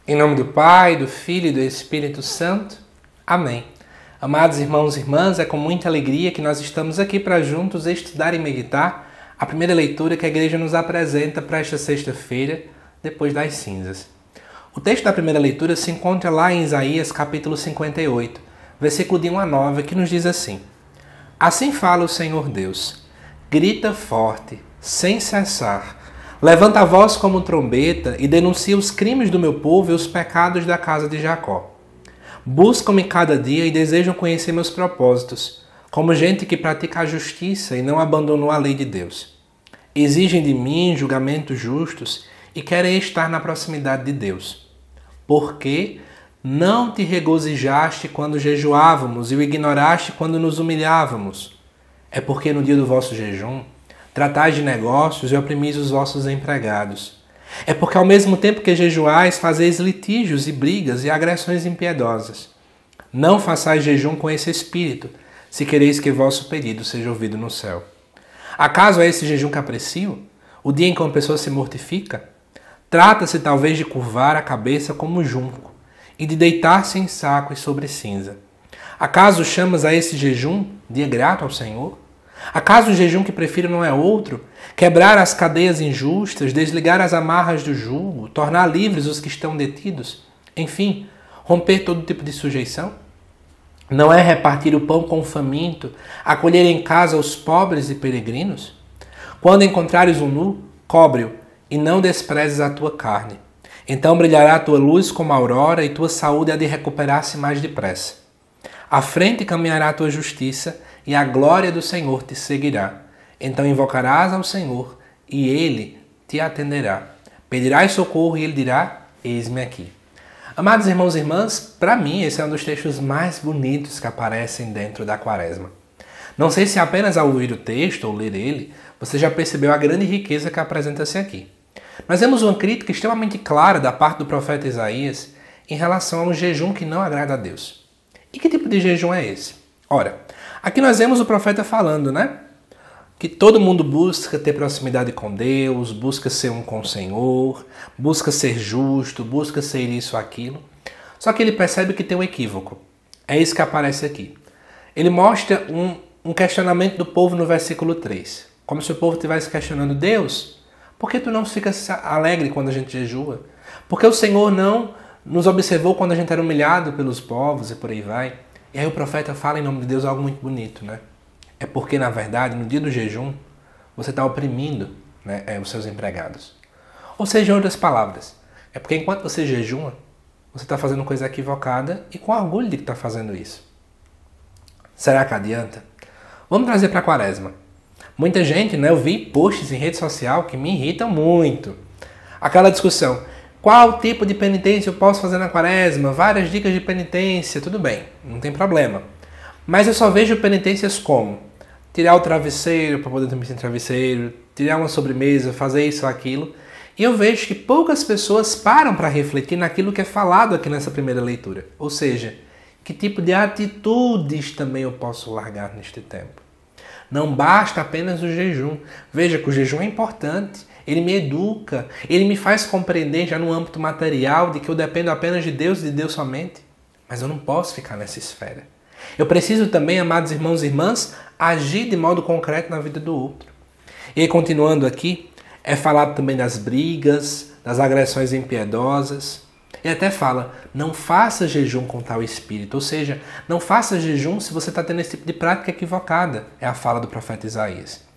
Em nome do Pai, do Filho e do Espírito Santo. Amém. Amados irmãos e irmãs, é com muita alegria que nós estamos aqui para juntos estudar e meditar a primeira leitura que a Igreja nos apresenta para esta sexta-feira, depois das cinzas. O texto da primeira leitura se encontra lá em Isaías capítulo 58, versículo de 1 a 9, que nos diz assim: Assim fala o Senhor Deus, grita forte, sem cessar, levanta a voz como trombeta e denuncia os crimes do meu povo e os pecados da casa de Jacó. Buscam-me cada dia e desejam conhecer meus propósitos, como gente que pratica a justiça e não abandonou a lei de Deus. Exigem de mim julgamentos justos e querem estar na proximidade de Deus. Porque não te regozijaste quando jejuávamos e o ignoraste quando nos humilhávamos? É porque no dia do vosso jejum tratais de negócios e oprimis os vossos empregados. É porque ao mesmo tempo que jejuais, fazeis litígios e brigas e agressões impiedosas. Não façais jejum com esse espírito, se quereis que vosso pedido seja ouvido no céu. Acaso é esse jejum capriccio? O dia em que uma pessoa se mortifica? Trata-se talvez de curvar a cabeça como junco e de deitar-se em sacos sobre cinza. Acaso chamas a esse jejum dia grato ao Senhor? Acaso o jejum que prefiro não é outro? Quebrar as cadeias injustas, desligar as amarras do jugo, tornar livres os que estão detidos? Enfim, romper todo tipo de sujeição? Não é repartir o pão com o faminto, acolher em casa os pobres e peregrinos? Quando encontrares um nu, cobre-o e não desprezes a tua carne. Então brilhará a tua luz como a aurora e tua saúde há de recuperar-se mais depressa. À frente caminhará a tua justiça e a glória do Senhor te seguirá. Então invocarás ao Senhor e Ele te atenderá. Pedirás socorro e Ele dirá, eis-me aqui. Amados irmãos e irmãs, para mim esse é um dos textos mais bonitos que aparecem dentro da Quaresma. Não sei se apenas ao ouvir o texto ou ler ele, você já percebeu a grande riqueza que apresenta-se aqui. Nós vemos uma crítica extremamente clara da parte do profeta Isaías em relação a um jejum que não agrada a Deus. E que tipo de jejum é esse? Ora, aqui nós vemos o profeta falando, que todo mundo busca ter proximidade com Deus, busca ser um com o Senhor, busca ser justo, busca ser isso ou aquilo. Só que ele percebe que tem um equívoco. É isso que aparece aqui. Ele mostra um questionamento do povo no versículo 3. Como se o povo estivesse questionando: Deus, por que tu não fica alegre quando a gente jejua? Por que o Senhor não nos observou quando a gente era humilhado pelos povos e por aí vai? E aí o profeta fala em nome de Deus algo muito bonito, É porque, na verdade, no dia do jejum, você está oprimindo os seus empregados. Ou seja, em outras palavras, é porque enquanto você jejuma, você está fazendo coisa equivocada e com orgulho de que está fazendo isso. Será que adianta? Vamos trazer para a Quaresma. Muita gente, eu vi posts em rede social que me irritam muito. Aquela discussão: qual tipo de penitência eu posso fazer na Quaresma? Várias dicas de penitência, tudo bem, não tem problema. Mas eu só vejo penitências como tirar o travesseiro para poder dormir sem travesseiro, tirar uma sobremesa, fazer isso ou aquilo. E eu vejo que poucas pessoas param para refletir naquilo que é falado aqui nessa primeira leitura. Ou seja, que tipo de atitudes também eu posso largar neste tempo. Não basta apenas o jejum. Veja que o jejum é importante. Ele me educa, ele me faz compreender já no âmbito material de que eu dependo apenas de Deus e de Deus somente. Mas eu não posso ficar nessa esfera. Eu preciso também, amados irmãos e irmãs, agir de modo concreto na vida do outro. E aí, continuando aqui, é falado também das brigas, das agressões impiedosas. E até fala: não faça jejum com tal espírito. Ou seja, não faça jejum se você está tendo esse tipo de prática equivocada. É a fala do profeta Isaías.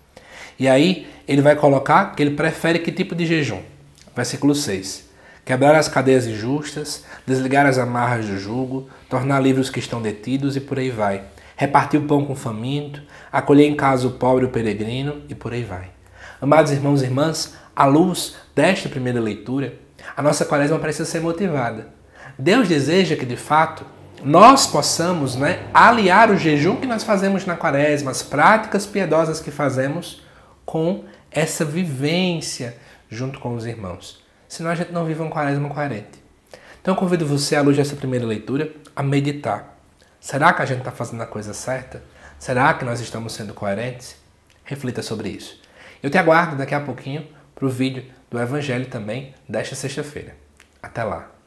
E aí, ele vai colocar que ele prefere que tipo de jejum? Versículo 6. Quebrar as cadeias injustas, desligar as amarras do jugo, tornar livres os que estão detidos e por aí vai. Repartir o pão com o faminto, acolher em casa o pobre e o peregrino e por aí vai. Amados irmãos e irmãs, à luz desta primeira leitura, a nossa Quaresma precisa ser motivada. Deus deseja que, de fato, nós possamos aliar o jejum que nós fazemos na Quaresma, as práticas piedosas que fazemos, com essa vivência junto com os irmãos. Senão a gente não vive uma Quaresma coerente. Então eu convido você, à luz dessa primeira leitura, a meditar. Será que a gente está fazendo a coisa certa? Será que nós estamos sendo coerentes? Reflita sobre isso. Eu te aguardo daqui a pouquinho para o vídeo do Evangelho também desta sexta-feira. Até lá!